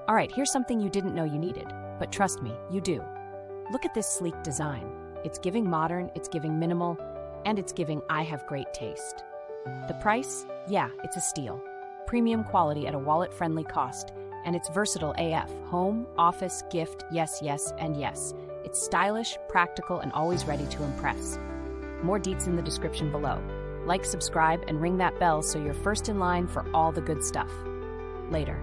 All right, here's something you didn't know you needed, but trust me, you do. Look at this sleek design. It's giving modern, it's giving minimal, and it's giving I have great taste. The price? Yeah, it's a steal. Premium quality at a wallet-friendly cost, and it's versatile AF. Home, office, gift, yes, yes, and yes. It's stylish, practical, and always ready to impress. More deets in the description below. Like, subscribe, and ring that bell so you're first in line for all the good stuff. Later.